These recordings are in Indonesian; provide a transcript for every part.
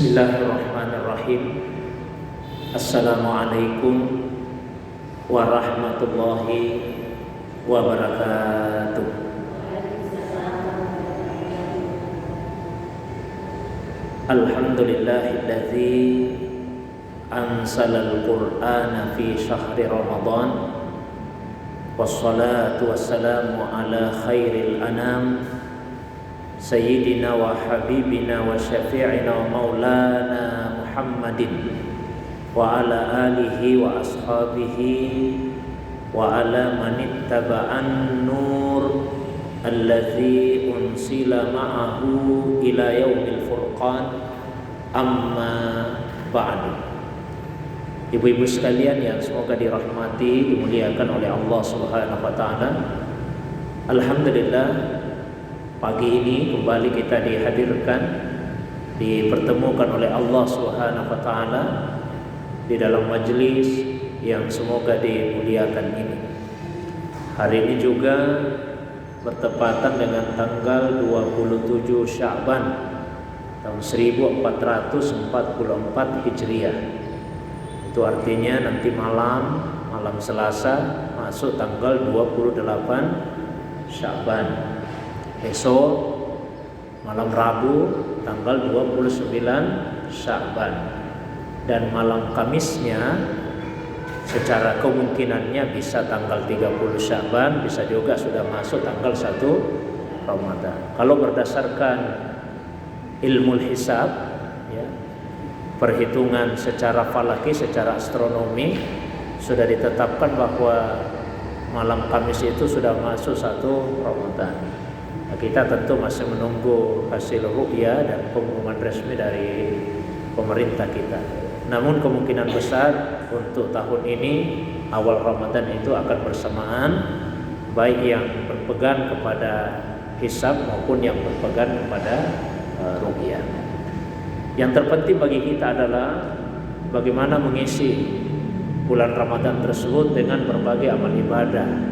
Bismillahirrahmanirrahim. Assalamualaikum warahmatullahi wabarakatuh. Alhamdulillahilladzi anzalal Qur'ana fi syahri Ramadan. Wassalatu wassalamu ala khairil anam Sayyidina wa habibina wa syafi'ina wa maulana Muhammadin wa ala alihi wa ashabihi wa ala manittaba'an nur alladzi unsila ma'ahu ila yaumil furqan, amma ba'du. Ibu-ibu sekalian yang semoga dirahmati, dimuliakan oleh Allah Subhanahu wa taala. Alhamdulillah, pagi ini kembali kita dihadirkan, dipertemukan oleh Allah Subhanahu wa taala di dalam majelis yang semoga dimuliakan ini. Hari ini juga bertepatan dengan tanggal 27 Sya'ban tahun 1444 Hijriah. Itu artinya nanti malam Selasa masuk tanggal 28 Sya'ban. Besok malam Rabu tanggal 29 Sya'ban, dan malam Kamisnya secara kemungkinannya bisa tanggal 30 Sya'ban, bisa juga sudah masuk tanggal 1 Ramadan. Kalau berdasarkan ilmu hisab, ya, perhitungan secara falaki, secara astronomi, sudah ditetapkan bahwa malam Kamis itu sudah masuk 1 Ramadan. Kita tentu masih menunggu hasil ru'ya dan pengumuman resmi dari pemerintah kita. Namun kemungkinan besar untuk tahun ini awal Ramadan itu akan bersamaan, baik yang berpegang kepada hisab maupun yang berpegang kepada ru'ya. Yang terpenting bagi kita adalah bagaimana mengisi bulan Ramadan tersebut dengan berbagai amal ibadah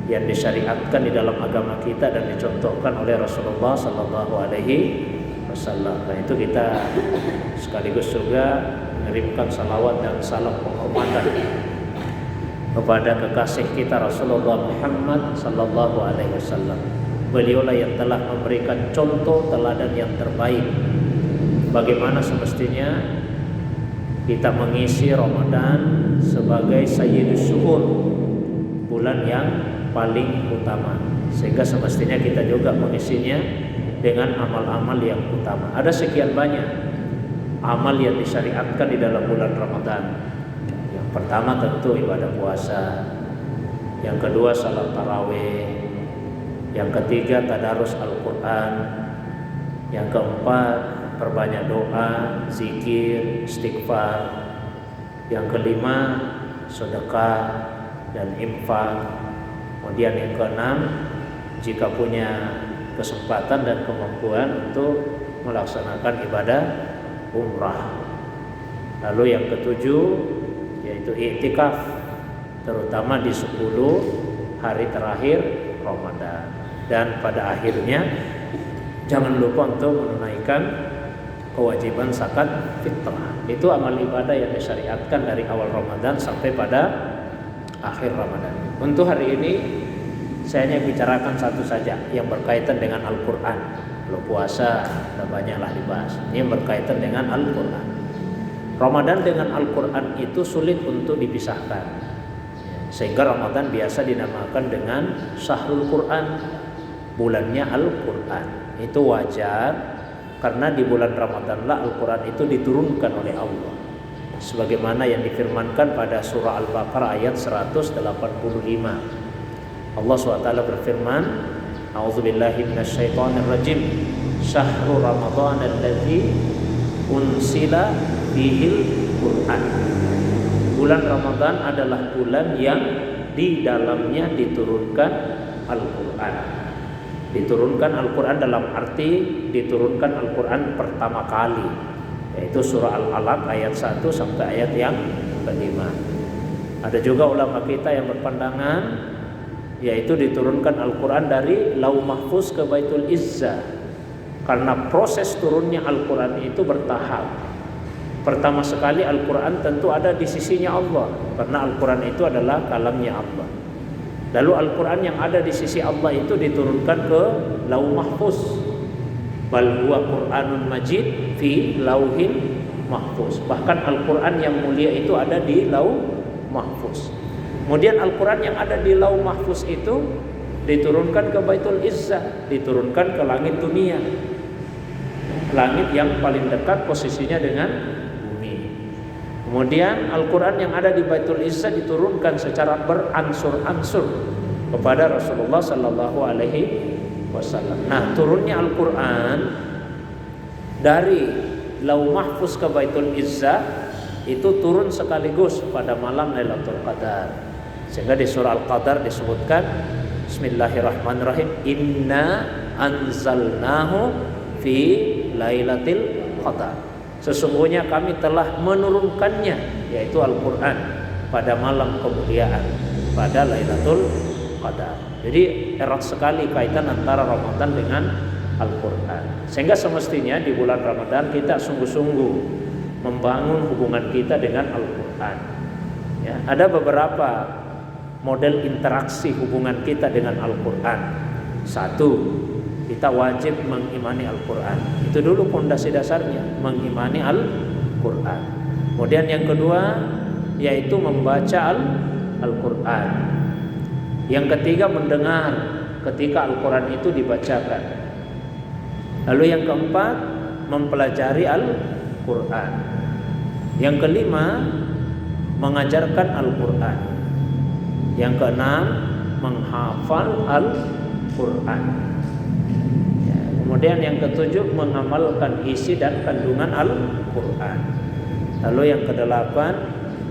yang disyariatkan di dalam agama kita dan dicontohkan oleh Rasulullah Sallallahu Alaihi Wasallam. Dan itu kita sekaligus juga mengirimkan salawat dan salam penghormatan kepada kekasih kita Rasulullah Muhammad Sallallahu Alaihi Wasallam. Beliaulah yang telah memberikan contoh teladan yang terbaik bagaimana semestinya kita mengisi Ramadan sebagai sayyidus syuhur, bulan yang paling utama, sehingga semestinya kita juga mengisinya dengan amal-amal yang utama. Ada sekian banyak amal yang disyariatkan di dalam bulan Ramadan. Yang pertama tentu ibadah puasa, yang kedua salat tarawih, yang ketiga tadarus Al-Quran, yang keempat perbanyak doa, zikir, istighfar, yang kelima sedekah dan infak. Kemudian yang keenam, jika punya kesempatan dan kemampuan untuk melaksanakan ibadah umrah. Lalu yang ketujuh yaitu i'tikaf, terutama di 10 hari terakhir Ramadan. Dan pada akhirnya jangan lupa untuk menunaikan kewajiban zakat fitrah. Itu amal ibadah yang disyariatkan dari awal Ramadan sampai pada akhir Ramadan. Untuk hari ini saya hanya bicarakan satu saja yang berkaitan dengan Al-Quran. Kalau puasa sudah banyaklah dibahas. Ini yang berkaitan dengan Al-Quran. Ramadan dengan Al-Quran itu sulit untuk dipisahkan, sehingga Ramadan biasa dinamakan dengan Syahrul Quran, bulannya Al-Quran. Itu wajar karena di bulan Ramadanlah Al-Quran itu diturunkan oleh Allah, sebagaimana yang difirmankan pada surah Al-Baqarah ayat 185. Allah SWT berfirman, A'udzubillahi minasyaitonirrajim, Syahrul Ramadan alladzi unsila bihil Qur'an. Bulan Ramadan adalah bulan yang di dalamnya diturunkan Al-Quran. Diturunkan Al-Quran dalam arti diturunkan Al-Quran pertama kali, yaitu surah Al-Alaq ayat 1 sampai ayat yang kelima. Ada juga ulama kita yang berpandangan yaitu diturunkan Al-Quran dari Lauh Mahfuz ke Baitul Izzah, Karena proses turunnya Al-Quran itu bertahap. Pertama sekali Al-Quran tentu ada di sisinya Allah, karena Al-Quran itu adalah kalamnya Allah. Lalu Al-Quran yang ada di sisi Allah itu diturunkan ke Lauh Mahfuz. Bal huwa Qur'anun Majid fi Lauhin Mahfuz. Bahkan Al-Quran yang mulia itu ada di Lauh Mahfuz. Kemudian Al-Quran yang ada di Lauh Mahfuz itu diturunkan ke Baitul Izzah, diturunkan ke langit dunia, langit yang paling dekat posisinya dengan bumi. Kemudian Al-Quran yang ada di Baitul Izzah diturunkan secara beransur-ansur kepada Rasulullah Sallallahu Alaihi Wasallam. Nah, turunnya Al-Quran dari Lauh Mahfuz ke Baitul Izzah itu turun sekaligus pada malam Lailatul Qadar. Sehingga di surah Al-Qadar disebutkan Bismillahirrahmanirrahim, Inna anzalnahu fi Lailatul Qadar. Sesungguhnya kami telah menurunkannya, yaitu Al-Quran, pada malam kemuliaan, pada Lailatul Qadar. Jadi erat sekali kaitan antara Ramadan dengan Al-Quran. Sehingga semestinya di bulan Ramadan kita sungguh-sungguh membangun hubungan kita dengan Al-Quran. Ya, ada beberapa model interaksi hubungan kita dengan Al-Quran. Satu, kita wajib mengimani Al-Quran. Itu dulu fondasi dasarnya, mengimani Al-Quran. Kemudian yang kedua yaitu membaca Al-Quran. Yang ketiga mendengar ketika Al-Quran itu dibacakan. Lalu yang keempat mempelajari Al-Quran. Yang kelima mengajarkan Al-Quran. Yang keenam menghafal Al-Quran. Kemudian yang ketujuh mengamalkan isi dan kandungan Al-Quran. Lalu yang kedelapan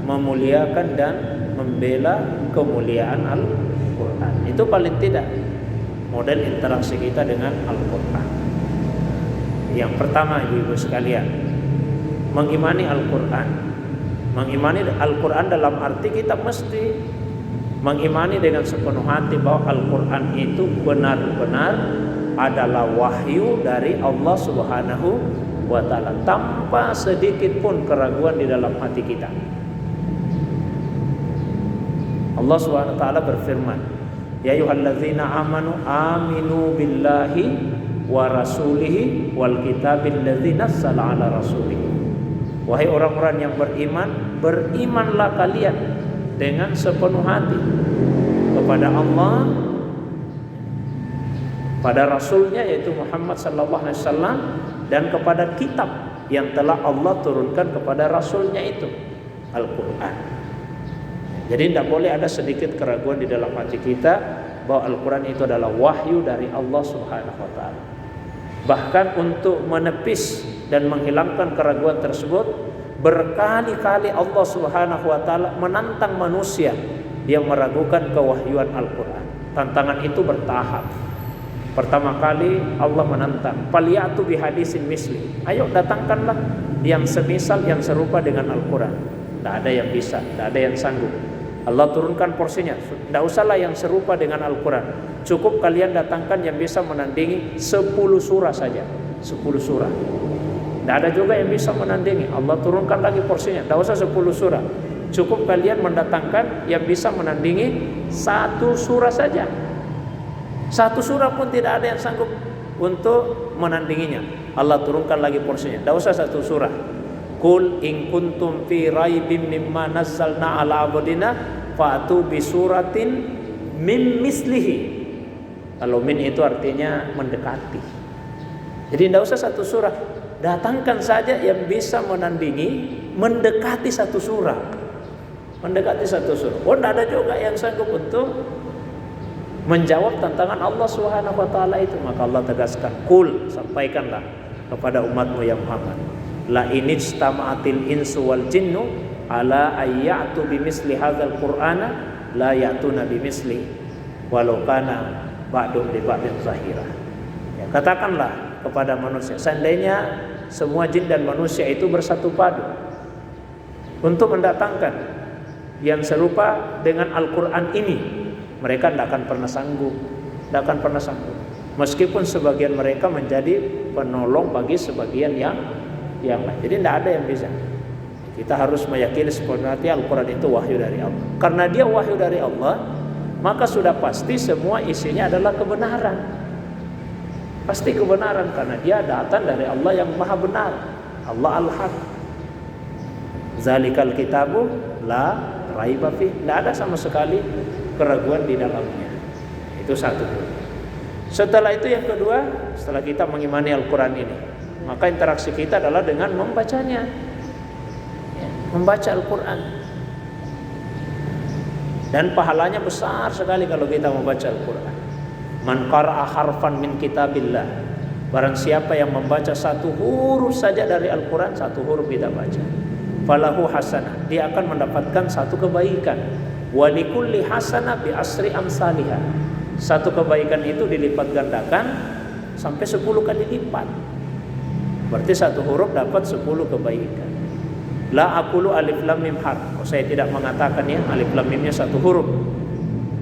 memuliakan dan membela kemuliaan Al-Quran. Itu paling tidak model interaksi kita dengan Al-Quran. Yang pertama, ibu-ibu sekalian, mengimani Al-Quran. Mengimani Al-Quran dalam arti kita mesti mengimani dengan sepenuh hati bahwa Al-Quran itu benar-benar adalah wahyu dari Allah Subhanahu wa ta'ala, tanpa sedikit pun keraguan di dalam hati kita. Allah Subhanahu wa ta'ala berfirman, ya ayyuhalladzina amanu aminu billahi wa rasulihi wal kitabil ladzi nazzala ala rasulihi. Wahai orang-orang yang beriman, berimanlah kalian dengan sepenuh hati kepada Allah, pada Rasulnya yaitu Muhammad sallallahu alaihi wasallam, dan kepada kitab yang telah Allah turunkan kepada Rasulnya itu, Al-Quran. Jadi tidak boleh ada sedikit keraguan di dalam hati kita bahwa Al-Quran itu adalah wahyu dari Allah Subhanahu wa ta'ala. Bahkan untuk menepis dan menghilangkan keraguan tersebut, berkali-kali Allah Subhanahu wa ta'ala menantang manusia yang meragukan kewahyuan Al-Quran. Tantangan itu bertahap. Pertama kali Allah menantang, "Faliyatu bihadisin misli." Ayo datangkanlah yang semisal, yang serupa dengan Al-Quran. Tidak ada yang bisa, tidak ada yang sanggup. Allah turunkan porsinya. Tidak usahlah yang serupa dengan Al-Quran. Cukup kalian datangkan yang bisa menandingi 10 surah saja. 10 surah. Tidak ada juga yang bisa menandingi. Allah turunkan lagi porsinya. Tidak usah 10 surah. Cukup kalian mendatangkan yang bisa menandingi 1 surah saja. 1 surah pun tidak ada yang sanggup untuk menandinginya. Allah turunkan lagi porsinya. Tidak usah 1 surah. Qul in kuntum fi raibim mimma nazzalna ala abdina fa'tu bi suratin mim mislihi. Kalau min itu artinya mendekati. Jadi tidak usah 1 surah. Datangkan saja yang bisa menandingi, mendekati 1 surah. Mendekati 1 surah. Oh, tidak ada juga yang sanggup untuk menjawab tantangan Allah Subhanahu wa ta'ala itu. Maka Allah tegaskan, "Qul," sampaikanlah kepada umatmu yang Muhammad, "La inijtama'atil insu wal jinnu ala ayyatu bimisli hadzal qur'ana la ya'tuna bimisli walau kana ba'dum li ba'din zahira." Ya, katakanlah kepada manusia, seandainya semua jin dan manusia itu bersatu padu untuk mendatangkan yang serupa dengan Al-Quran ini, mereka tidak akan pernah sanggup. Tidak akan pernah sanggup. Meskipun sebagian mereka menjadi penolong bagi sebagian yang lain. Jadi tidak ada yang bisa. Kita harus meyakini sepenuhnya Al-Quran itu wahyu dari Allah. Karena dia wahyu dari Allah, maka sudah pasti semua isinya adalah kebenaran. Pasti kebenaran karena dia datang dari Allah yang maha benar, Allah Al-Haq. Zalikal kitabu la raiba fi. Tidak ada sama sekali keraguan di dalamnya. Itu satu. Setelah itu yang kedua, setelah kita mengimani Al-Quran ini, maka interaksi kita adalah dengan membacanya. Membaca Al-Quran. Dan pahalanya besar sekali kalau kita membaca Al-Quran. Man qara'a harfan min kitabillah. Barang siapa yang membaca satu huruf saja dari Al-Quran, satu huruf kita baca, falahu hasanah, dia akan mendapatkan satu kebaikan. Wa likulli hasanah bi asri amsalihha. Satu kebaikan itu dilipat gandakan sampai 10 kali lipat. Berarti satu huruf dapat 10 kebaikan. La aqulu alif lam mim harf. Saya tidak mengatakan ya alif lam mimnya satu huruf.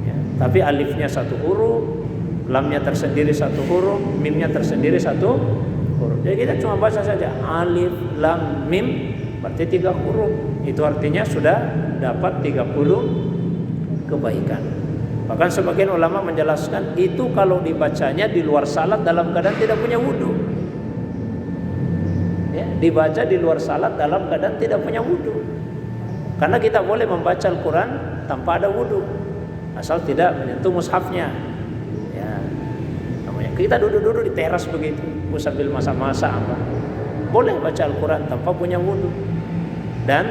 Ya, tapi alifnya satu huruf, lamnya tersendiri satu huruf, mimnya tersendiri satu huruf. Jadi kita cuma baca saja alif lam mim, berarti 3 huruf. Itu artinya sudah dapat 30 kebaikan. Bahkan sebagian ulama menjelaskan itu kalau dibacanya di luar salat dalam keadaan tidak punya wudu. Ya, dibaca di luar salat dalam keadaan tidak punya wudu. Karena kita boleh membaca Al-Quran tanpa ada wudu, asal tidak menyentuh mushafnya. Ya, namanya kita duduk-duduk di teras begitu, sambil masak-masak apa, boleh baca Al-Quran tanpa punya wudu. Dan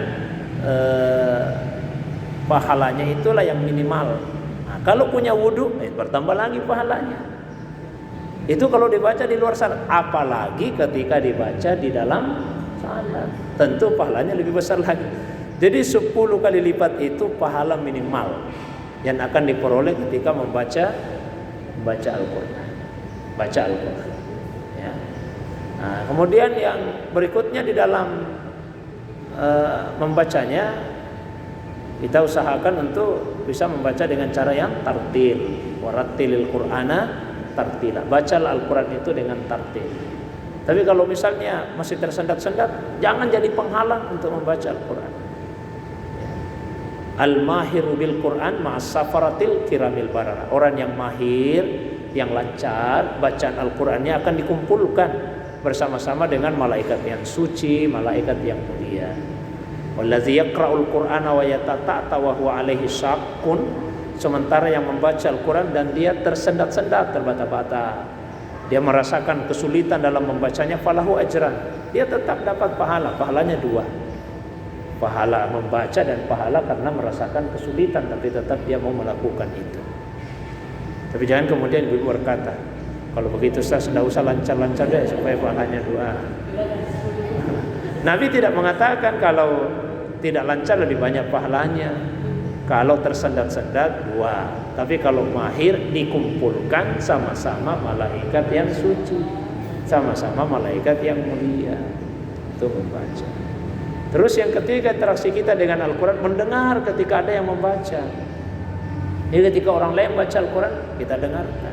pahalanya itulah yang minimal. Nah, kalau punya wudu, bertambah lagi pahalanya. Itu kalau dibaca di luar salat, apalagi ketika dibaca di dalam salat, tentu pahalanya lebih besar lagi. Jadi 10 kali lipat itu pahala minimal yang akan diperoleh ketika membaca Al-Quran. Baca Al-Quran. Ya. Nah, kemudian yang berikutnya di dalam membacanya, kita usahakan untuk bisa membaca dengan cara yang tartil. Warattilil Qur'ana tartila. Bacalah Al-Quran itu dengan tartil. Tapi kalau misalnya masih tersendat-sendat, jangan jadi penghalang untuk membaca Al-Quran. Al-mahiru bil Quran ma'as safaratil kiramil barara. Orang yang mahir, yang lancar bacaan Al-Qurannya akan dikumpulkan bersama-sama dengan malaikat yang suci, malaikat yang mulia. Wallazi yaqra'ul Qur'ana wa yatata'ta wa huwa alaihi syaqqun. Sementara yang membaca Al-Quran dan dia tersendat-sendat, terbata-bata, dia merasakan kesulitan dalam membacanya, falahu ajran, dia tetap dapat pahala. Pahalanya 2, pahala membaca dan pahala karena merasakan kesulitan, tapi tetap dia mau melakukan itu. Tapi jangan kemudian ibu berkata, kalau begitu Ustaz, tidak usah lancar-lancar deh supaya pahalanya 2. Nabi tidak mengatakan kalau tidak lancar lebih banyak pahalanya. Kalau tersendat-sendat 2, tapi kalau mahir dikumpulkan sama-sama malaikat yang suci, sama-sama malaikat yang mulia itu membaca. Terus yang ketiga, interaksi kita dengan Al-Quran, mendengar ketika ada yang membaca. Jadi ketika orang lain baca Al-Quran, kita dengarkan.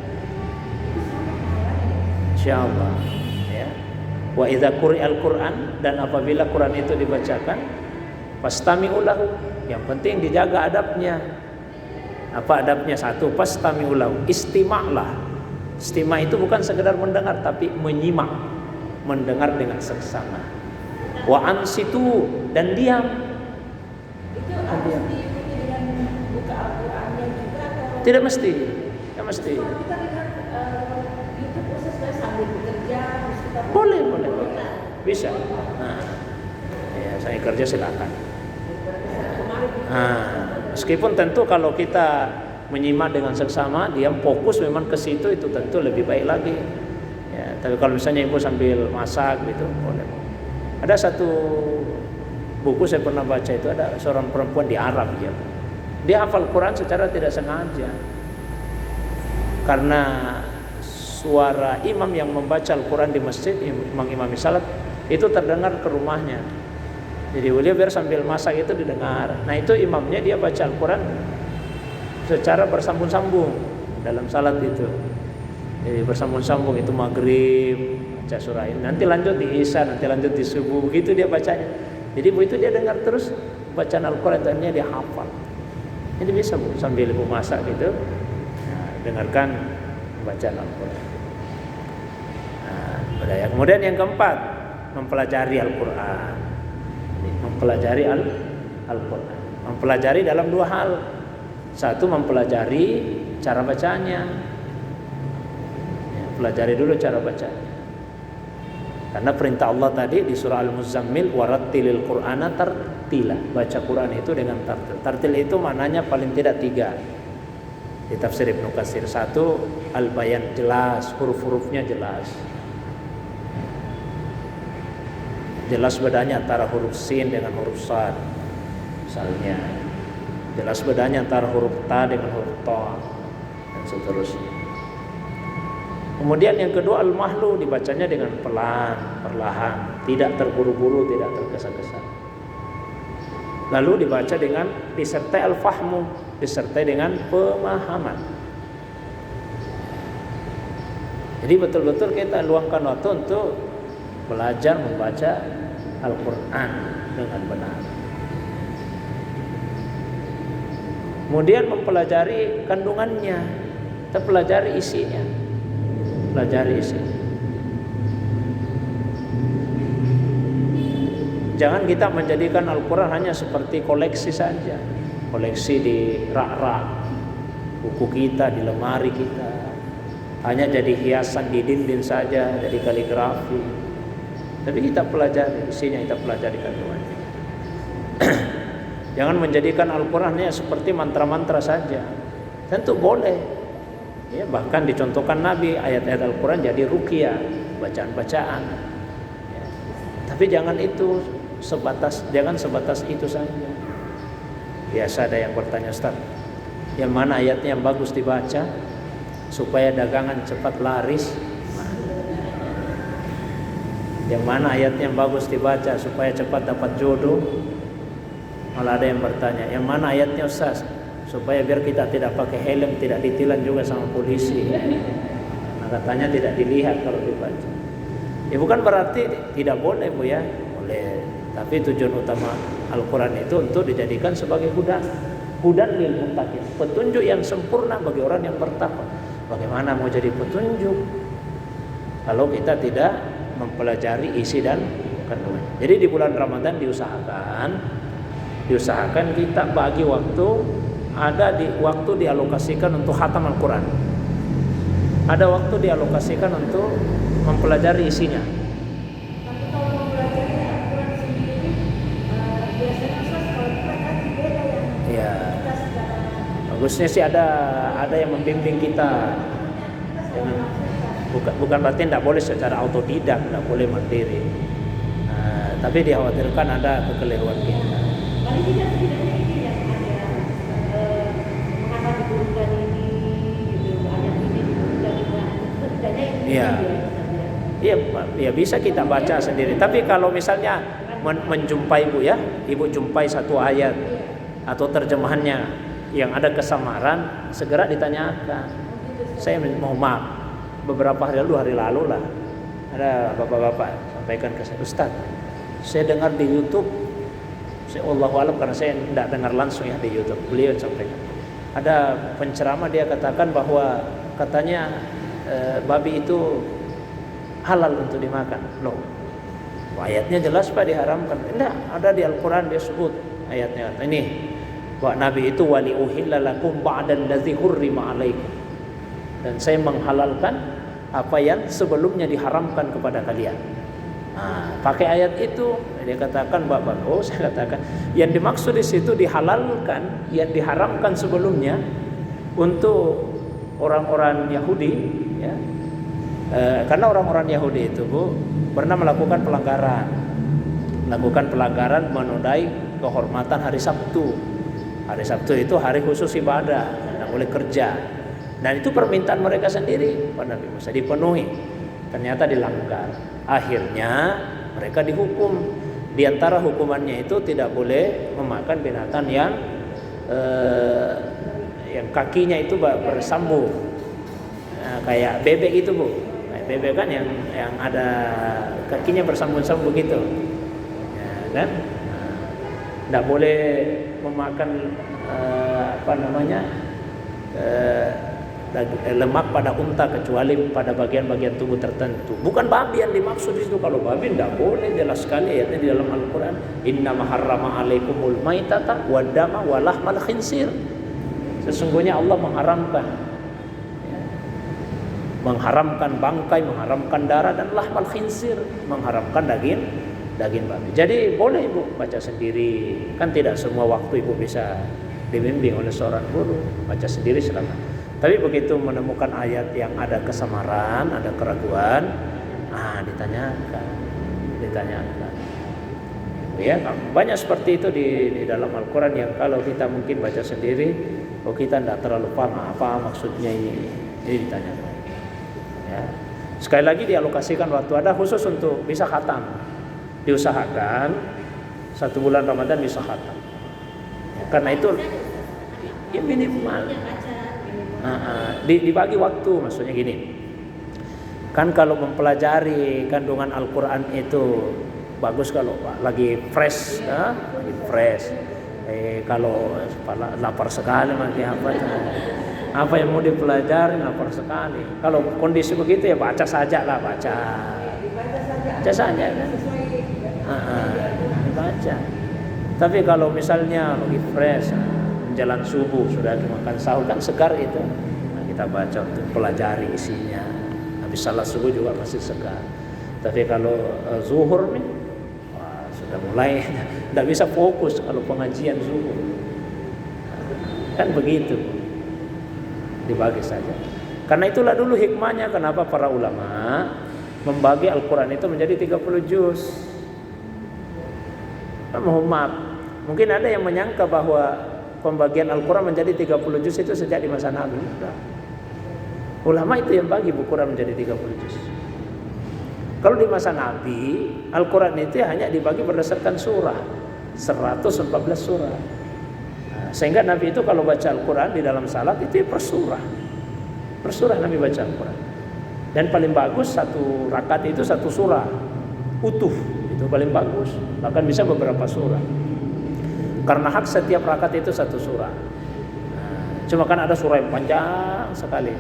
Insyaallah. Ya. Wa idza quri'al Quran, dan apabila Quran itu dibacakan, fastami'u lahu. Yang penting dijaga adabnya. Apa adabnya? 1, fastami'u lahu, istima'lah. Istima' itu bukan sekedar mendengar, tapi menyimak, mendengar dengan seksama. Wa ansitu, dan diam. Itu harus diikuti dengan buka Al-Qurannya juga atau? Tidak mesti, tidak mesti. Kita lihat YouTube khususnya sambil bekerja, kita Boleh. Bisa. Nah, ya, saya kerja silakan. Nah, meskipun tentu kalau kita menyimak dengan seksama, diam, fokus memang ke situ, itu tentu lebih baik lagi. Ya, tapi kalau misalnya ibu sambil masak gitu, boleh. Ada satu buku saya pernah baca, itu ada seorang perempuan di Arab ya. Dia hafal Quran secara tidak sengaja. Karena suara imam yang membaca Al-Quran di masjid, imam salat, itu terdengar ke rumahnya. Jadi beliau biar sambil masak itu didengar. Nah itu imamnya dia baca Al-Quran secara bersambung-sambung dalam salat itu. Jadi bersambung-sambung, itu maghrib, baca surah ini, nanti lanjut di Isya, nanti lanjut di subuh, begitu dia bacanya. Jadi begitu dia dengar terus bacaan Al-Quran, dan dia hafal. Jadi bisa Bu, sambil ibu masak gitu, dengarkan bacaan Al-Quran. Nah, kemudian yang keempat, mempelajari Al-Quran. Mempelajari Al-Quran. Mempelajari dalam dua hal. Satu, mempelajari cara bacanya. Pelajari dulu cara bacanya. Karena perintah Allah tadi di surah Al-Muzammil, warattilil Qur'ana tartila. Baca Quran itu dengan tartil. Tartil itu maknanya paling tidak 3. Di tafsir Ibnu Katsir. 1, al-bayan, jelas, huruf-hurufnya jelas. Jelas bedanya antara huruf sin dengan huruf sad. Misalnya, jelas bedanya antara huruf ta dengan huruf ta, dan seterusnya. Kemudian yang kedua, al-mahlu, dibacanya dengan pelan, perlahan, tidak terburu-buru, tidak tergesa-gesa. Lalu dibaca dengan disertai al-fahmu, disertai dengan pemahaman. Jadi betul-betul kita luangkan waktu untuk belajar membaca Al-Quran dengan benar. Kemudian mempelajari kandungannya, kita pelajari isinya. Pelajari isinya. Jangan kita menjadikan Al-Quran hanya seperti koleksi saja. Koleksi di rak-rak buku kita, di lemari kita. Hanya jadi hiasan di dinding saja, jadi kaligrafi. Tapi kita pelajari isinya, kita pelajari kandungannya. Jangan menjadikan Al-Quran hanya seperti mantra-mantra saja. Tentu boleh. Ya, bahkan dicontohkan Nabi, ayat-ayat Al-Quran jadi ruqyah, bacaan-bacaan. Ya. Tapi jangan sebatas itu saja. Biasa ada yang bertanya, Ustaz, yang mana ayatnya yang bagus dibaca supaya dagangan cepat laris? Yang mana ayatnya yang bagus dibaca supaya cepat dapat jodoh? Malah ada yang bertanya, yang mana ayatnya Ustaz supaya biar kita tidak pakai helm, tidak ditilang juga sama polisi. Nah, katanya tidak dilihat kalau dibaca. Ya bukan berarti tidak boleh Bu ya, boleh. Tapi tujuan utama Al-Quran itu untuk dijadikan sebagai hudan lil muttaqin, petunjuk yang sempurna bagi orang yang bertakwa. Bagaimana mau jadi petunjuk kalau kita tidak mempelajari isi dan kandungan? Jadi di bulan Ramadan diusahakan kita bagi waktu, ada waktu dialokasikan untuk khatam Al-Quran, ada waktu dialokasikan untuk mempelajari isinya. Tapi kalau mempelajari Al-Quran sendiri, biasanya kalau kita kan beda Ya, kita secara bagusnya sih ada yang membimbing kita. Bukan berarti tidak boleh secara autodidak, tidak boleh mandiri. Tapi dikhawatirkan ada kekeliruan kita. paling tidak setidaknya ini yang ada mengapa diturunkan ini gitu, ayat ini diturunkan setidaknya ini Iya. Iya bisa kita baca sendiri. Tapi kalau misalnya menjumpai Bu ya, Ibu jumpai satu ayat atau terjemahannya yang ada kesamaran, segera ditanyakan. Saya mau maaf, beberapa hari lalu lah ada bapak-bapak sampaikan ke saya, Ustaz, saya dengar di YouTube, saya Allahu a'lam karena saya tidak dengar langsung ya di YouTube, beliau sampaikan ada penceramah, dia katakan bahwa katanya babi itu halal untuk dimakan. Loh, ayatnya jelas Pak diharamkan. Tidak, ada di Al-Quran dia sebut ayatnya ini, bahwa Nabi itu wali uhilla lakum ba'dal ladzi hurrima alaikum, dan saya menghalalkan apa yang sebelumnya diharamkan kepada kalian. Nah, pakai ayat itu dia katakan Bapak, saya katakan yang dimaksud di situ dihalalkan yang diharamkan sebelumnya untuk orang-orang Yahudi ya. Karena orang-orang Yahudi itu Bu pernah melakukan pelanggaran menodai kehormatan hari Sabtu. Hari Sabtu itu hari khusus ibadah, tidak boleh kerja. Dan itu permintaan mereka sendiri, Pak Nabi Musa dipenuhi. Ternyata dilanggar. Akhirnya mereka dihukum. Di antara hukumannya itu tidak boleh memakan binatang yang kakinya itu bersambung, kayak bebek itu Bu. Kayak bebek kan yang ada kakinya bersambung-sambung begitu, ya, kan? Tidak boleh memakan lemak pada unta kecuali pada bagian-bagian tubuh tertentu. Bukan babi yang dimaksud itu. Kalau babi tidak boleh, jelas sekali ayatnya di dalam Al-Quran. Inna maharrama alaikumul maitata wadama walahmal khinsir. Sesungguhnya Allah mengharamkan, ya, mengharamkan bangkai, mengharamkan darah, dan lahmal khinsir, mengharamkan daging babi. Jadi boleh ibu baca sendiri. Kan tidak semua waktu ibu bisa dibimbing oleh seorang guru. Baca sendiri silakan. Tapi begitu menemukan ayat yang ada kesamaran, ada keraguan, ditanyakan. Ya, banyak seperti itu di dalam Al-Quran yang kalau kita mungkin baca sendiri, kita tidak terlalu paham apa maksudnya ini ditanyakan. Ya. Sekali lagi dialokasikan waktu ada khusus untuk bisa khatam. Diusahakan 1 bulan Ramadan bisa khatam. Ya, karena itu ya minimal. Dibagi waktu, maksudnya gini. Kan kalau mempelajari kandungan Al-Quran itu bagus kalau lagi fresh, lagi fresh. Kalau lapar sekali nanti apa yang mau dipelajari, lapar sekali. Kalau kondisi begitu ya baca saja lah, baca saja kan. Baca. Tapi kalau misalnya lagi fresh, menjelang subuh sudah dimakan sahur kan segar itu, kita baca untuk pelajari isinya. Habis salat subuh juga masih segar. Tapi kalau zuhur nih, sudah mulai tidak bisa fokus kalau pengajian zuhur. Kan begitu, dibagi saja. Karena itulah dulu hikmahnya kenapa para ulama membagi Al-Quran itu menjadi 30 juz. Mohon maaf, mungkin ada yang menyangka bahwa pembagian Al-Quran menjadi 30 juz itu sejak di masa Nabi. Ulama itu yang bagi buku Quran menjadi 30 juz. Kalau di masa Nabi, Al-Quran itu hanya dibagi berdasarkan surah, 114 surah. Sehingga Nabi itu kalau baca Al-Quran di dalam salat itu per surah Nabi baca Al-Quran. Dan paling bagus satu rakaat itu satu surah utuh, itu paling bagus. Bahkan bisa beberapa surah. Karena hak setiap rakaat itu satu surah. Cuma kan ada surah yang panjang sekali.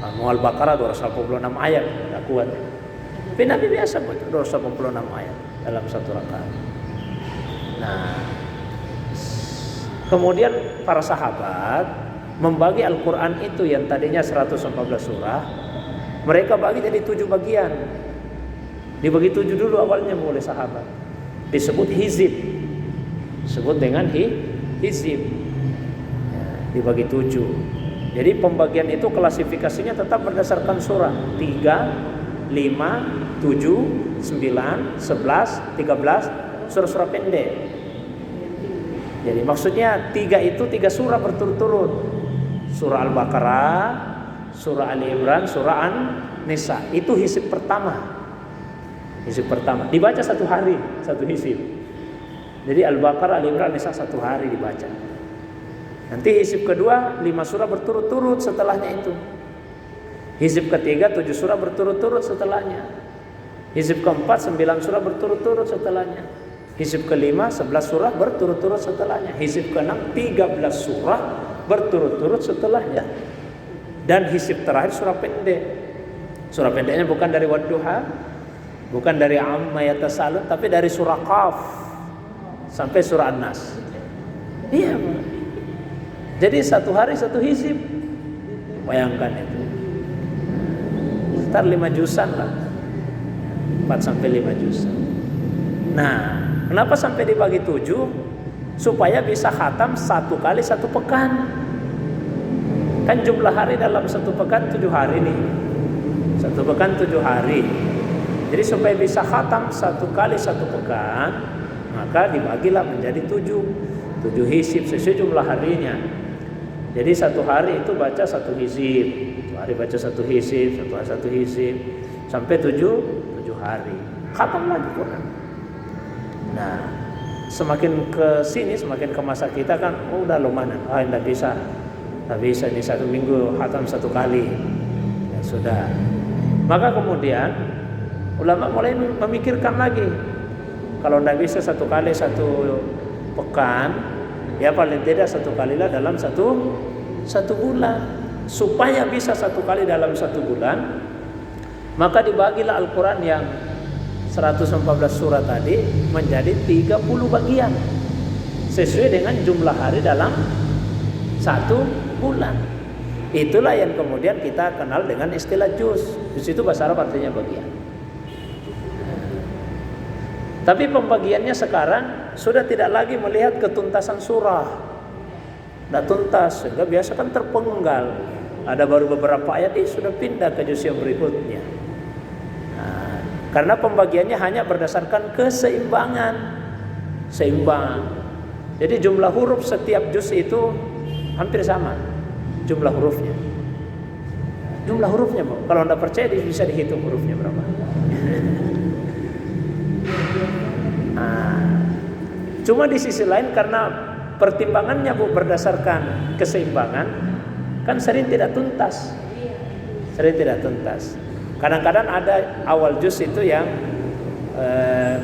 Al-Baqarah 286 ayat, tidak kuat. Tapi Nabi biasa baca 286 ayat dalam satu rakaat. Nah, kemudian para sahabat membagi Al-Quran itu yang tadinya 114 surah, mereka bagi jadi 7 bagian. Dibagi 7 dulu awalnya oleh sahabat. Disebut hizib. Disebut dengan hizib. Dibagi 7. Jadi pembagian itu klasifikasinya tetap berdasarkan surah 3, 5, 7, 9, 11, 13, surah-surah pendek. Jadi maksudnya 3 itu 3 surah berturut-turut. Surah Al-Baqarah, surah Ali Imran, surah An-Nisa. Itu hizib pertama. Hizib pertama dibaca 1 hari, 1 hizib. Jadi Al-Baqarah, Ali Imran, Nisa 1 hari dibaca. Nanti hizib kedua 5 surah berturut-turut setelahnya itu. Hizib ketiga 7 surah berturut-turut setelahnya. Hizib keempat 9 surah berturut-turut setelahnya. Hizib kelima 11 surah berturut-turut setelahnya. Hizib keenam 13 surah berturut-turut setelahnya. Dan hizib terakhir surah pendek. Surah pendeknya bukan dari Wadduha, bukan dari Amma Yatasalun, tapi dari surah Qaf sampai surah An-Nas. Iya, jadi 1 hari 1 hizib. Bayangkan itu. Sekitar 5 juzan lah. 4 sampai 5 juz. Nah, kenapa sampai dibagi 7? Supaya bisa khatam 1 kali 1 pekan. Kan jumlah hari dalam 1 pekan 7 hari nih. 1 pekan 7 hari. Jadi supaya bisa khatam 1 kali 1 pekan, maka dibagilah menjadi 7 hizib sesuai jumlah harinya. Jadi 1 hari itu baca 1 hizib, 1 hari baca 1 hizib, 1 hari 1 hizib, sampai 7 hari. Khatam lagi Quran. Nah, semakin ke sini, semakin ke masa kita kan, udah lumayan. Tidak bisa. Tidak bisa di 1 minggu khatam 1 kali. Ya sudah. Maka kemudian ulama mulai memikirkan lagi, kalau tidak bisa satu kali satu pekan, ya paling tidak satu kalilah dalam satu bulan. Supaya bisa satu kali dalam satu bulan, maka dibagilah Al-Quran yang 114 surat tadi menjadi 30 bagian sesuai dengan jumlah hari dalam satu bulan. Itulah yang kemudian kita kenal dengan istilah juz. Juz itu bahasa Arab artinya bagian. Tapi pembagiannya sekarang sudah tidak lagi melihat ketuntasan surah. Tidak tuntas, sehingga biasa kan terpenggal. Ada baru beberapa ayat, sudah pindah ke juz yang berikutnya. Nah, karena pembagiannya hanya berdasarkan keseimbangan. Seimbang. Jadi jumlah huruf setiap juz itu hampir sama. Jumlah hurufnya. Jumlah hurufnya, Bang. Kalau Anda percaya bisa dihitung hurufnya berapa. Nah, cuma di sisi lain karena pertimbangannya berdasarkan keseimbangan, kan sering tidak tuntas. Sering tidak tuntas. Kadang-kadang ada awal juz itu yang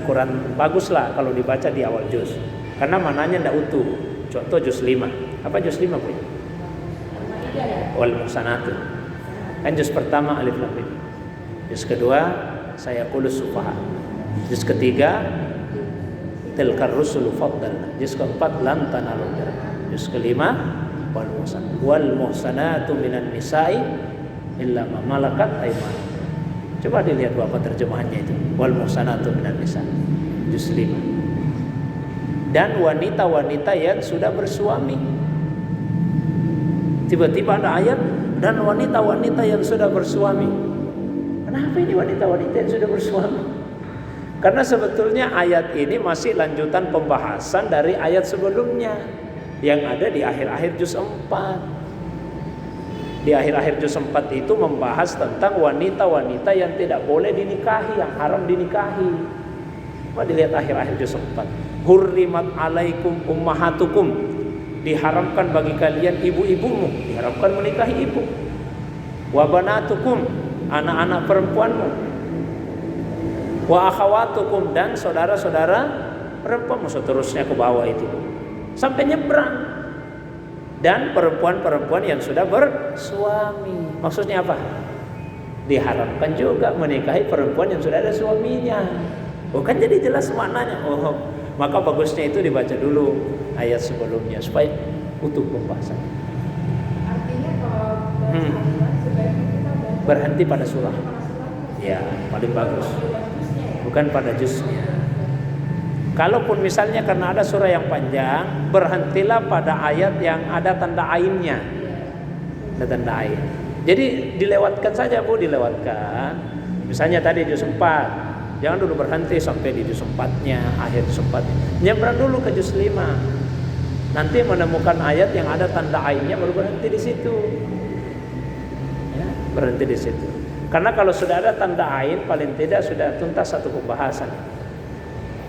kurang bagus lah kalau dibaca di awal juz, karena mananya tidak utuh. Contoh juz 5. Apa juz 5 punya? Wal muhsanatu. Kan juz pertama alif lam mim. Juz kedua sayaqulus sufaha. Juz ketiga tilkar rusulu faddalna. Juz keempat lan tanalul birra. Juz kelima wal muhsanatu minan nisa'i illa ma malakat aymanukum. Coba dilihat Bapak terjemahannya itu. Wal muhsanatu minan nisa. Juz 5. Dan wanita-wanita yang sudah bersuami. Tiba-tiba ada ayat dan wanita-wanita yang sudah bersuami. Kenapa ini wanita-wanita yang sudah bersuami? Karena sebetulnya ayat ini masih lanjutan pembahasan dari ayat sebelumnya yang ada di akhir-akhir juz 4. Di akhir-akhir juz 4 itu membahas tentang wanita-wanita yang tidak boleh dinikahi, yang haram dinikahi. Coba dilihat akhir-akhir juz 4. Hurrimat alaikum ummahatukum. Diharamkan bagi kalian ibu-ibumu, diharamkan menikahi ibu. Wa banatukum, anak-anak perempuanmu. Wa akhawatukum, dan saudara-saudara perempuanmu, seterusnya ke bawah itu. Sampai nyebrang. Dan perempuan-perempuan yang sudah bersuami. Maksudnya apa? Diharamkan juga menikahi perempuan yang sudah ada suaminya. Bukan jadi jelas maknanya. Oh, maka bagusnya itu dibaca dulu ayat sebelumnya supaya utuh pembahasan. Artinya kalau Al-Quran sebaiknya kita berhenti pada surah. Ya, paling bagus. Bukan pada juznya. Kalaupun misalnya karena ada surah yang panjang, berhentilah pada ayat yang ada tanda ainnya. Ada tanda ain. Jadi dilewatkan saja Bu, dilewatkan. Misalnya tadi juz 4, jangan dulu berhenti sampai di juz 4-nya, akhir juz 4-nya. Nyebrang dulu ke juz 5. Nanti menemukan ayat yang ada tanda ainnya baru berhenti di situ. Ya, berhenti di situ. Karena kalau sudah ada tanda ain, paling tidak sudah tuntas satu pembahasan.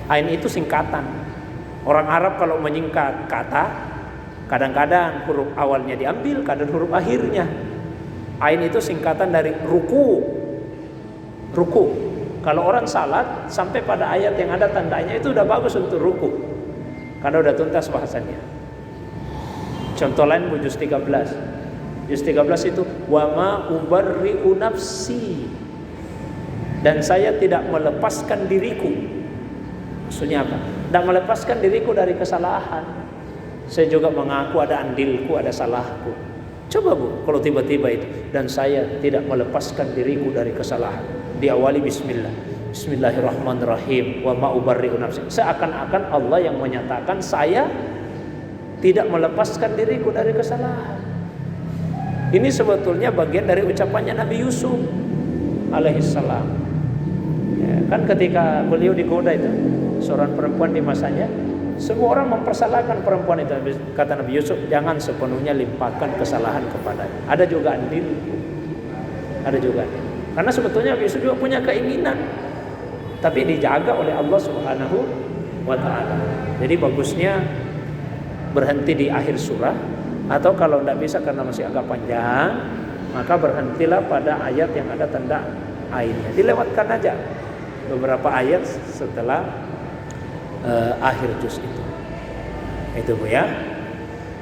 Ain itu singkatan. Orang Arab kalau menyingkat kata, kadang-kadang huruf awalnya diambil, kadang huruf akhirnya. Ain itu singkatan dari ruku. Ruku. Kalau orang salat sampai pada ayat yang ada tandanya itu udah bagus untuk ruku. Karena udah tuntas bahasannya. Contoh lain Bu juz 13. Juz 13 itu wa ma ubarri'u nafsi. Dan saya tidak melepaskan diriku. Maksudnya apa? Tidak melepaskan diriku dari kesalahan. Saya juga mengaku ada andilku, ada salahku. Coba Bu, kalau tiba-tiba itu. Dan saya tidak melepaskan diriku dari kesalahan. Diawali bismillah. Bismillahirrahmanirrahim. Wa ma ubarri'u nafsi. Seakan-akan Allah yang menyatakan saya tidak melepaskan diriku dari kesalahan. Ini sebetulnya bagian dari ucapannya Nabi Yusuf alaihissalam. Ya, kan ketika beliau digoda itu seorang perempuan di masanya, semua orang mempersalahkan perempuan itu. Kata Nabi Yusuf, jangan sepenuhnya limpahkan kesalahan kepadanya. Ada juga andil. Ada juga andil. Karena sebetulnya Nabi Yusuf juga punya keinginan, tapi dijaga oleh Allah Subhanahu wa ta'ala. Jadi bagusnya berhenti di akhir surah, atau kalau tidak bisa karena masih agak panjang, maka berhentilah pada ayat yang ada tanda ainnya. Dilewatkan aja beberapa ayat setelah akhir juz itu. Itu Bu ya.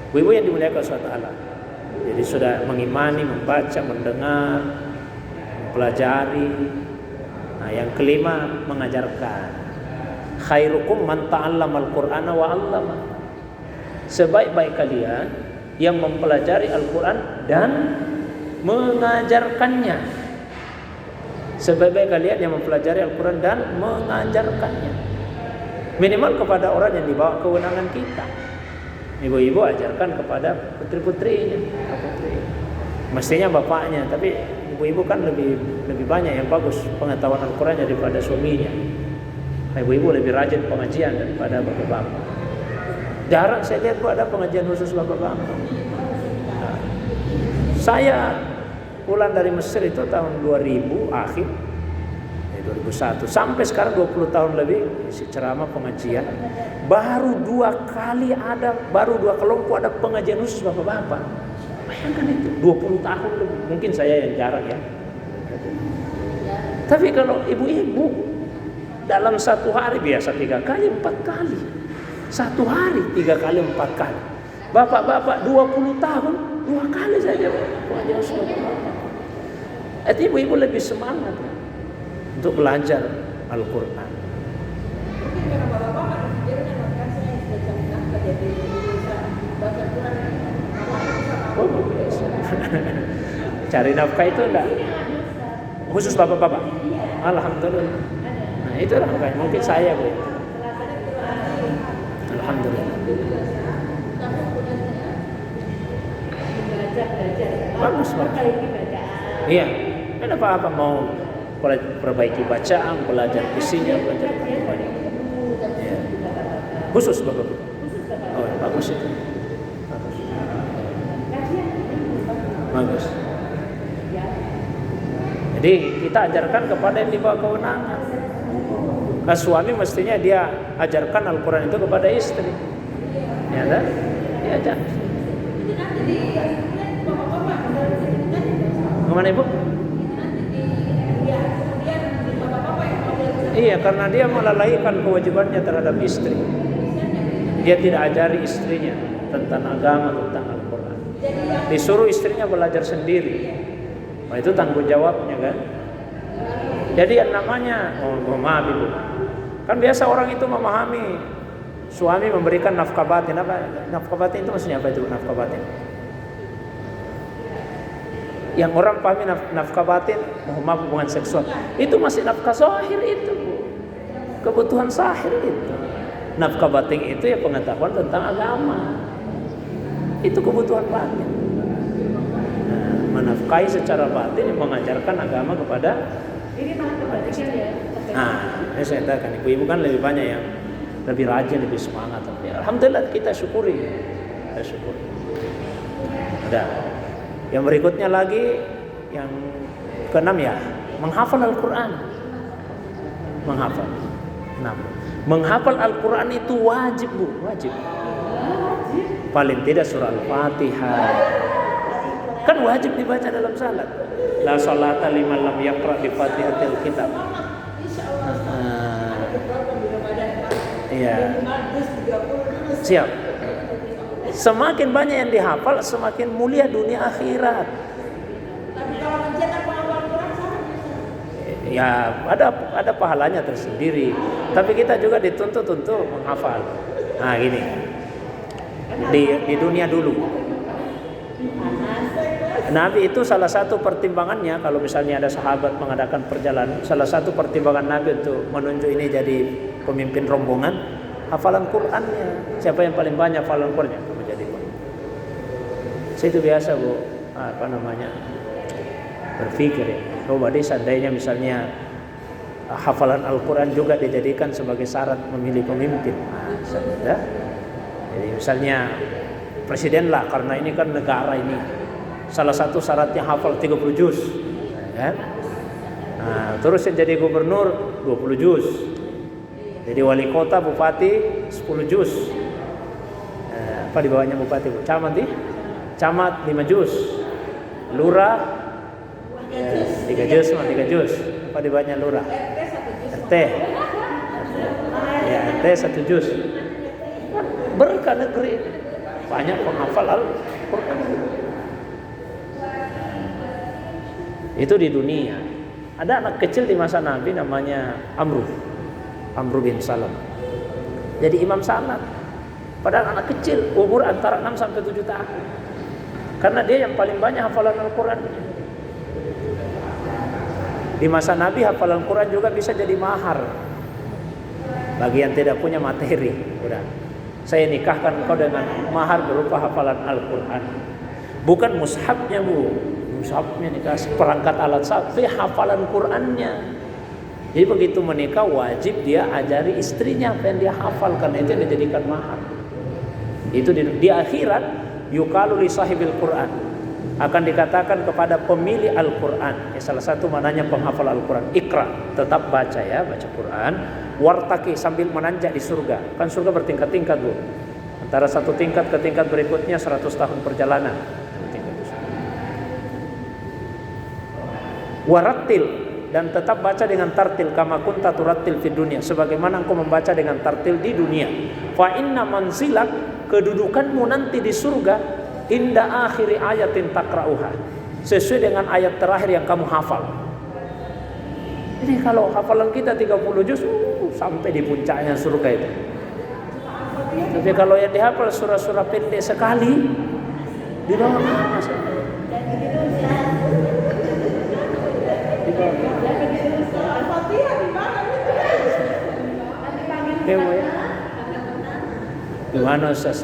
Bu-ibu yang dimuliakan Allah. Jadi sudah mengimani, membaca, mendengar, mempelajari. Nah, yang kelima mengajarkan. Khairukum man ta'allamal Qur'ana wa 'allama. Sebaik-baik kalian yang mempelajari Al-Qur'an dan mengajarkannya. Sebaik-baik kalian yang mempelajari Al-Qur'an dan mengajarkannya. Minimal kepada orang yang dibawa kewenangan kita. Ibu-ibu ajarkan kepada putri-putrinya, mestinya bapaknya, tapi ibu-ibu kan lebih banyak yang bagus pengetahuan Al-Qur'an daripada suaminya. Ibu-ibu lebih rajin pengajian daripada bapak-bapak. Jarang saya lihat ada pengajian khusus bapak-bapak. Nah, saya pulang dari Mesir itu tahun 2000 akhir 2001 sampai sekarang 20 tahun lebih isi ceramah pengajian. Baru dua kelompok ada pengajian khusus bapak-bapak. Bayangkan itu 20 tahun lebih. Mungkin saya yang jarang ya. Tapi kalau ibu-ibu dalam satu hari biasa 3 kali 4 kali. Satu hari 3 kali 4 kali. Bapak-bapak 20 tahun 2 kali saja pengajian khusus bapak-bapak. Ibu-ibu lebih semangat untuk belajar Al-Quran. Mungkin karena bapak-bapak ada pikirannya, bahkan saya sudah jam nafkah jadi bisa baca Quran. Cari nafkah itu enggak khusus bapak-bapak? Alhamdulillah. Nah itu nafkah mungkin saya Bu. Alhamdulillah. Bagus banget. Iya. Kenapa apa mau perbaiki bacaan, belajar isinya, belajar banyak. Ya. Khusus bapak. Oh, bagus itu. Bagus. Jadi kita ajarkan kepada yang di bawah kewenangan. Nah, suami mestinya dia ajarkan Al-Quran itu kepada istri. Ya kan? Dia ajar. Kemana Ibu? Iya, karena dia melalaikan kewajibannya terhadap istri. Dia tidak ajari istrinya tentang agama, tentang Al-Quran. Disuruh istrinya belajar sendiri. Nah, itu tanggung jawabnya kan. Jadi yang namanya, maaf Ibu, kan biasa orang itu memahami suami memberikan nafkah batin. Apa nafkah batin itu maksudnya apa itu nafkah batin? Yang orang pahami nafkah batin, maaf hubungan seksual, itu masih nafkah zahir itu Bu. Kebutuhan zahir itu. Nafkah batin itu ya pengetahuan tentang agama. Itu kebutuhan batin. Nah, menafkahi secara batin yang mengajarkan agama kepada ini ya. Nah, ini saya katakan ibu-ibu kan lebih banyak yang lebih rajin, lebih semangat. Alhamdulillah kita syukuri. Kita syukuri. Ada. Yang berikutnya lagi yang keenam ya, menghafal Al-Quran. Menghafal. Nah, menghafal Al-Quran itu wajib Bu, wajib. Paling tidak surah Al-Fatihah. Kan wajib dibaca dalam salat. La sholata liman lam yaqra bi Fatihatil Kitab. Iya. Siap. Semakin banyak yang dihafal, semakin mulia dunia akhirat. Tapi kalau mencetak penghafal Quran sama. Ya, ada pahalanya tersendiri. Tapi kita juga dituntut untuk menghafal. Nah, gini. Di dunia dulu. Nabi itu salah satu pertimbangannya kalau misalnya ada sahabat mengadakan perjalanan, salah satu pertimbangan Nabi untuk menunjuk ini jadi pemimpin rombongan, hafalan Qur'annya. Siapa yang paling banyak hafalan Qur'annya menjadi pemimpin. Saya itu biasa Bu, berpikir ya. Coba deh seandainya misalnya hafalan Al-Qur'an juga dijadikan sebagai syarat memilih pemimpin. Nah, jadi misalnya presiden lah, karena ini kan negara ini. Salah satu syaratnya hafal 30 juz, kan? Nah, terus yang jadi gubernur 20 juz. Jadi wali kota, bupati 10 juz. Apa di bawahnya bupati? Camat nih? Camat 5 juz. Lurah 3 juz, 3 juz. apa dibaca lurah? RT 1 juz. RT. Ya, RT 1 juz. Berkah negeri. Banyak penghafal Al-Quran. Itu di dunia. Ada anak kecil di masa Nabi namanya Amr bin Salam. Jadi imam salat. Padahal anak kecil, umur antara 6 sampai 7 tahun. Karena dia yang paling banyak hafalan Al-Quran. Di masa Nabi hafalan Quran juga bisa jadi mahar bagi yang tidak punya materi. Udah, saya nikahkan kau dengan mahar berupa hafalan Al-Quran. Bukan mushafnya bu, mushafnya dikasih perangkat alat sholat, tapi hafalan Qurannya. Jadi begitu menikah wajib dia ajari istrinya apa yang dia hafal, karena itu yang dijadikan mahar. Itu di akhirat yuqalu li sahibil Quran, akan dikatakan kepada pemilik Al-Quran. Ya, salah satu mananya penghafal Al-Quran, ikra, tetap baca ya, baca Quran. Wartaki, sambil menanjak di surga. Kan surga bertingkat-tingkat bu. Antara satu tingkat ke tingkat berikutnya 100 tahun perjalanan. Warattil, dan tetap baca dengan tartil, kama kunta turattil fid dunya, sebagaimana engkau membaca dengan tartil di dunia. Fa inna manzilak, kedudukanmu nanti di surga, inda akhiri ayatin takra'uha, sesuai dengan ayat terakhir yang kamu hafal. Jadi kalau hafalan kita 30 juz sampai di puncaknya surga itu. Tapi kalau yang dihafal surah-surah pendek sekali, di bawah mana? Di bawah. Gimana Ustaz,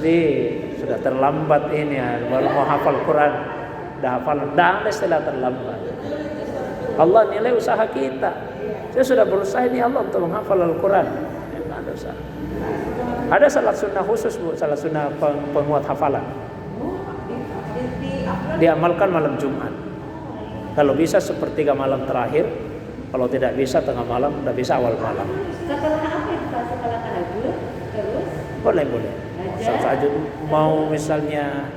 sudah terlambat ini ya, baru mau hafal Quran, dah hafal, dah istilah terlambat. Allah nilai usaha kita. Saya sudah berusaha ini Allah untuk menghafal Al-Quran. Ada salat sunnah khusus bu, salat sunnah penguat hafalan. Diamalkan malam Jumat. Kalau bisa sepertiga malam terakhir, kalau tidak bisa tengah malam, tidak bisa awal malam. Setelah apa itu Pak? Setelah tahajud terus? Boleh. Saat tahajud mau misalnya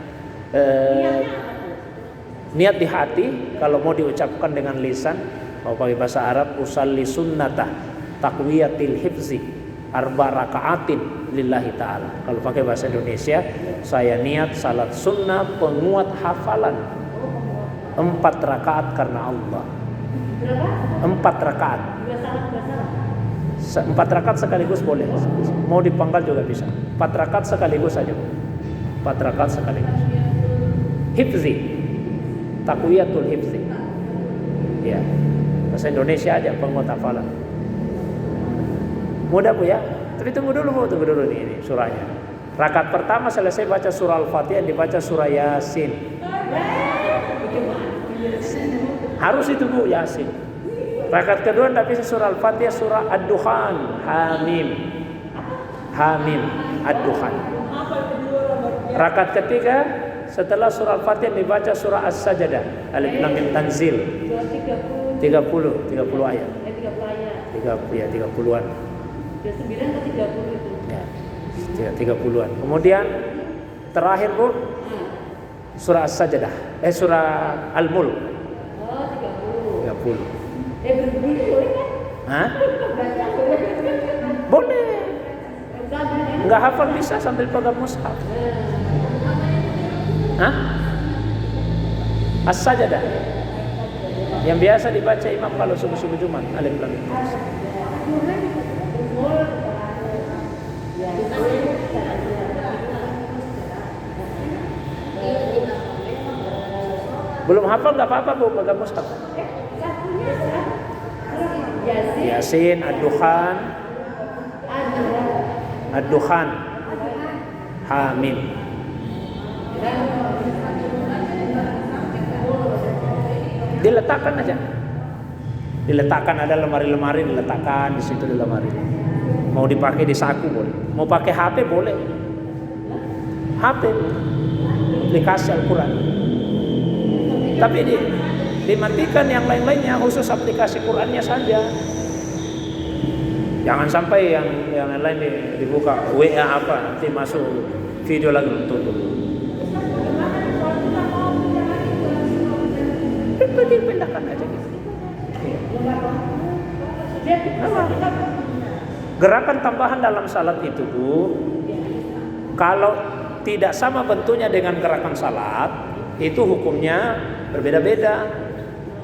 niat di hati, kalau mau diucapkan dengan lisan, mau pakai bahasa Arab, usalli sunnata taqwiyatil hifzi arba raka'atin lillahi ta'ala. Kalau pakai bahasa Indonesia, saya niat salat sunnah penguat hafalan 4 rakaat karena Allah. Berapa? 4 rakaat. 2 salat. 4 rakaat sekaligus boleh. Mau dipanggal juga bisa. 4 rakaat sekaligus saja. 4 rakaat sekaligus. Hifzi, taqwiyatul hifzi. Ya, bahasa Indonesia aja penguat hafalan. Mudah bu ya. Tapi tunggu dulu ini surahnya. Rakaat pertama selesai baca surah Al-Fatihah, dibaca surah Yasin. Harus itu bu, Yasin. Rakaat kedua tidak bisa surah Al-Fatihah, surah Ad-Dukhan, Hamim, Ad-Dukhan. Rakaat ketiga setelah surah Al-Fatihah dibaca surah As-Sajdah, Alif Lam Mim Tanzil. 30 ayat. 30-an. 29 ke 30 itu. Ya, 30-an. Kemudian terakhir bu, surah As-Sajdah, surah Al-Mulk. Oh, 30. 30. Berbunyi boleh kan? Hah? Boleh. Enggak hafal bisa sambil pegang mushaf. Hah? As-Sajdah. Yang biasa dibaca imam kalau subuh Jumat, Alif Lam Mim. Belum hafal enggak apa-apa bu, pegang mushaf. Yasin, Ad-Dukhan, Hamim. Diletakkan aja. Diletakkan, ada lemari-lemari, diletakkan di situ di lemari. Mau dipakai di saku boleh. Mau pakai HP boleh. HP aplikasi Al-Quran. Tapi dimatikan yang lain-lainnya, khusus aplikasi Qurannya saja. Jangan sampai yang lain dibuka WA apa, nanti masuk video lagi tutup. Dipindahkan aja gitu. Dia bisa kita Gerakan tambahan dalam salat itu, Bu, kalau tidak sama bentuknya dengan gerakan salat, itu hukumnya berbeda-beda.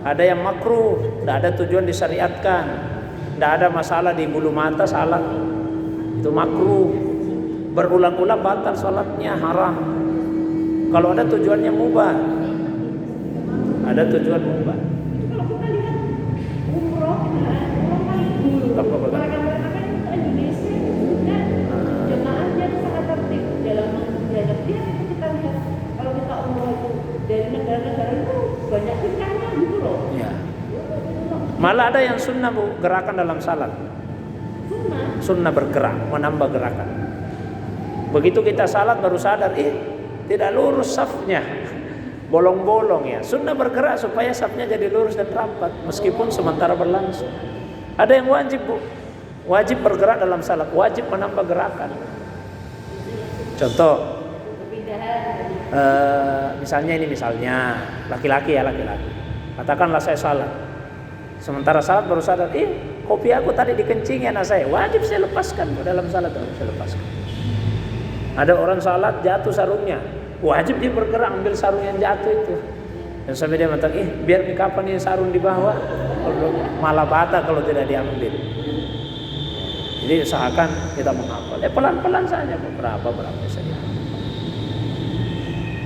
Ada yang makruh, tidak ada tujuan disyariatkan, tidak ada masalah di bulu mata salat, itu makruh. Berulang-ulang batal salatnya, haram. Kalau ada tujuannya mubah, ada tujuan mubah. kalau kita lihat umroh kan dulu mereka kan ke Indonesia dan jemaahnya itu sangat tertib dalam menghadap dia. Itu kita lihat kalau kita umroh itu dari negara-negara itu banyak tingkahnya gitu loh. Ya. Malah ada yang sunnah, Bu, gerakan dalam salat. Sunnah bergerak, menambah gerakan. Begitu kita salat baru sadar, tidak lurus safnya, bolong-bolong ya. Sunnah bergerak supaya safnya jadi lurus dan rapat, meskipun sementara berlangsung. Ada yang wajib, Bu, wajib bergerak dalam salat, wajib menambah gerakan. Contoh, misalnya laki-laki ya, laki-laki. Katakanlah saya salat, sementara salat baru sadar, kopi aku tadi dikencingi anak saya, wajib saya lepaskan. Dalam salat harus saya lepaskan. Ada orang salat jatuh sarungnya, wajib dia bergerak ambil sarung yang jatuh itu. Dan sampai dia mengatakan, biar kapan ini sarung di bawah, malah bata kalau tidak diambil. Jadi usahakan kita menghafal, pelan-pelan saja, berapa saja.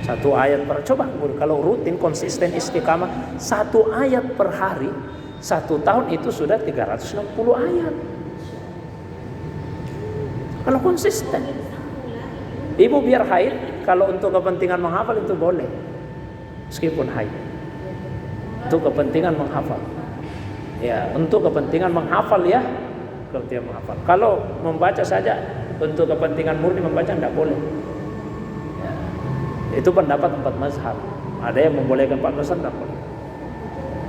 Satu ayat per, coba kalau rutin konsisten istiqamah, satu ayat per hari, 1 tahun itu sudah 360 ayat. Kalau konsisten. Ibu biar haid, kalau untuk kepentingan menghafal itu boleh, meskipun haid. Untuk kepentingan menghafal, ya, untuk kepentingan menghafal ya, kepentingan menghafal. Kalau membaca saja untuk kepentingan murni membaca tidak boleh. Ya. Itu pendapat 4 mazhab. Ada yang membolehkan 4 mazhab, tidak boleh.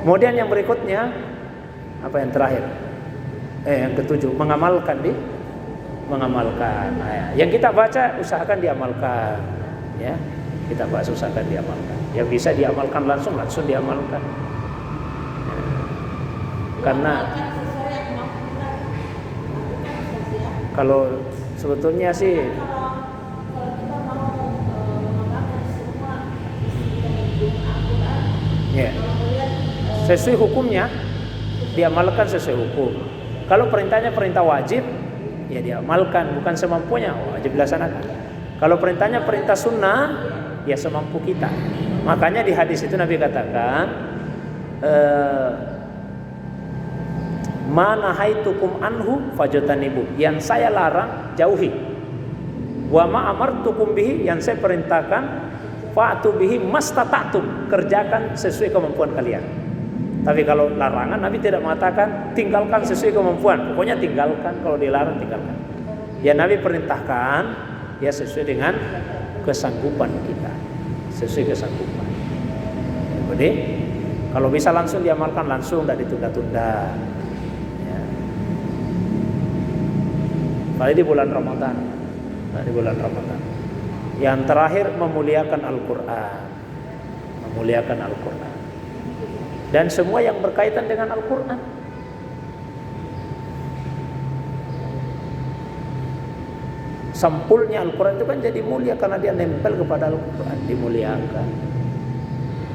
Kemudian yang berikutnya, apa yang terakhir? Yang ketujuh, mengamalkan yang kita baca usahakan diamalkan, ya, kita baca usahakan diamalkan. Yang bisa diamalkan langsung diamalkan, ya. Karena kalau sebetulnya sih ya, sesuai hukumnya diamalkan sesuai hukum. Kalau perintahnya perintah wajib, ya diamalkan, bukan semampunya, wajib dilaksanakan. Kalau perintahnya perintah sunnah, ya semampu kita. Makanya di hadis itu Nabi katakan, mana haitukum anhu fajtanibu, yang saya larang jauhi. Wa ma amartukum bihi, yang saya perintahkan fa'tu bihi mastata'tum, kerjakan sesuai kemampuan kalian. Tapi kalau larangan, Nabi tidak mengatakan tinggalkan sesuai kemampuan, pokoknya tinggalkan. Kalau dilarang tinggalkan. Ya Nabi perintahkan ya sesuai dengan kesanggupan kita, sesuai kesanggupan. Jadi kalau bisa langsung diamalkan langsung, tidak ditunda-tunda. Ya. Apalagi di bulan Ramadan, di bulan Ramadan. Yang terakhir memuliakan Al-Quran, memuliakan Al-Quran. Dan semua yang berkaitan dengan Al-Quran. Sampulnya Al-Quran itu kan jadi mulia karena dia nempel kepada Al-Quran, dimuliakan.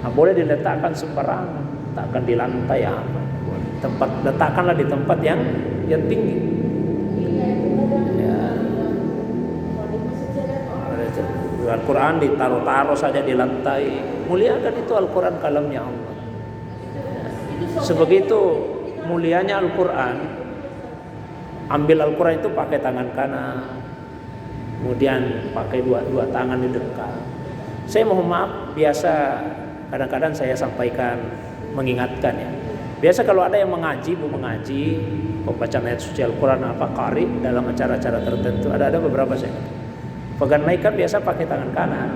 Nah, boleh diletakkan sembarangan, letakkan di lantai apa, letakkanlah di tempat yang tinggi. Ya. Al-Quran ditaruh-taruh saja di lantai, muliakan itu Al-Quran, kalamnya Allah. Sebegitu mulianya Al-Quran, ambil Al-Quran itu pakai tangan kanan, kemudian pakai dua tangan di dekat. Saya mohon maaf, biasa kadang-kadang saya sampaikan, mengingatkan ya. Biasa kalau ada yang mengaji, pembacaan ayat suci Al-Quran qari dalam acara-acara tertentu, ada beberapa saya. Pegang mic kan biasa pakai tangan kanan,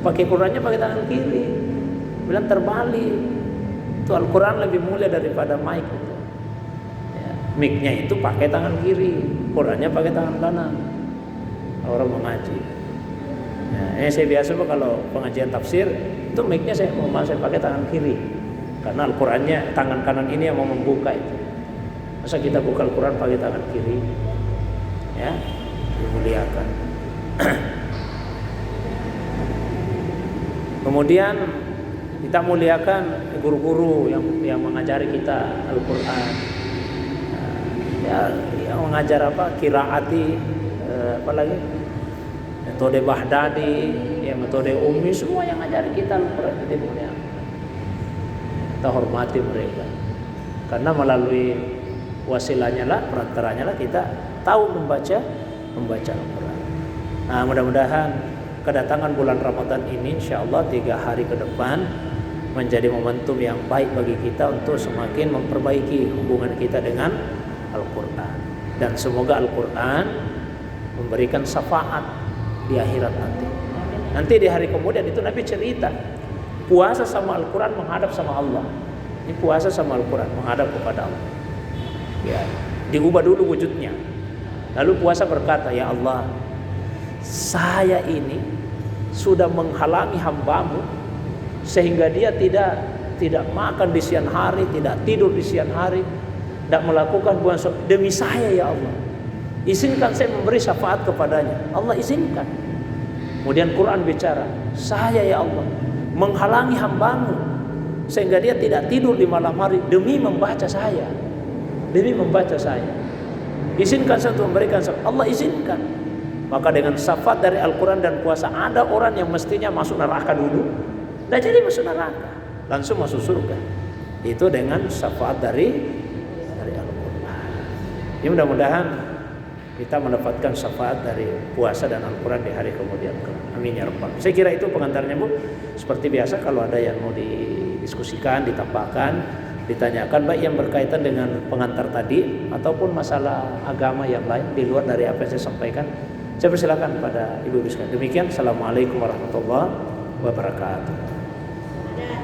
pakai Qurannya pakai tangan kiri, bilang terbalik. Itu Al-Quran lebih mulia daripada mic itu. Ya, mic-nya itu pakai tangan kiri, Qurannya pakai tangan kanan. Orang mengaji. Ya, saya biasa kalau pengajian tafsir itu mic-nya saya pakai tangan kiri, karena Al-Qurannya tangan kanan ini yang mau membuka itu. Masa kita buka Al-Quran pakai tangan kiri? Ya, dimuliakan. Kemudian kita muliakan guru-guru yang mengajari kita Al-Quran. Ya, yang mengajar apa? Qiraati, apalagi metode Bahdadi, ya metode Ummi, semua yang ngajari kita Al-Quran kita muliakan. Kita hormati mereka. Karena melalui wasilahnya lah, perantaranya lah kita tahu membaca Al-Quran. Nah, mudah-mudahan kedatangan bulan Ramadan ini insyaallah 3 hari ke depan menjadi momentum yang baik bagi kita untuk semakin memperbaiki hubungan kita dengan Al-Quran. Dan semoga Al-Quran memberikan syafaat di akhirat nanti. Nanti di hari kemudian itu Nabi cerita puasa sama Al-Quran menghadap sama Allah. Ini puasa sama Al-Quran menghadap kepada Allah. Ya, diubah dulu wujudnya. Lalu puasa berkata, ya Allah, saya ini sudah menghalangi hambamu sehingga dia tidak makan di siang hari, tidak tidur di siang hari, tidak melakukan puasa demi saya ya Allah. Izinkan saya memberi syafaat kepadanya. Allah izinkan. Kemudian Quran bicara, saya ya Allah menghalangi hambamu sehingga dia tidak tidur di malam hari demi membaca saya. Demi membaca saya. Izinkan saya untuk memberikan syafaat. Allah izinkan. Maka dengan syafaat dari Al-Quran dan puasa, ada orang yang mestinya masuk neraka dulu, tidak jadi masuk neraka, langsung masuk surga. Itu dengan syafaat dari Al-Quran. Ini mudah-mudahan kita mendapatkan syafaat dari puasa dan Al-Quran di hari kemudian. Amin ya rabbal. Saya kira itu pengantarnya Bu. Seperti biasa kalau ada yang mau didiskusikan, ditambahkan, ditanyakan, baik yang berkaitan dengan pengantar tadi ataupun masalah agama yang lain di luar dari apa yang saya sampaikan, saya persilakan kepada Ibu sekalian. Demikian, assalamualaikum warahmatullahi wabarakatuh.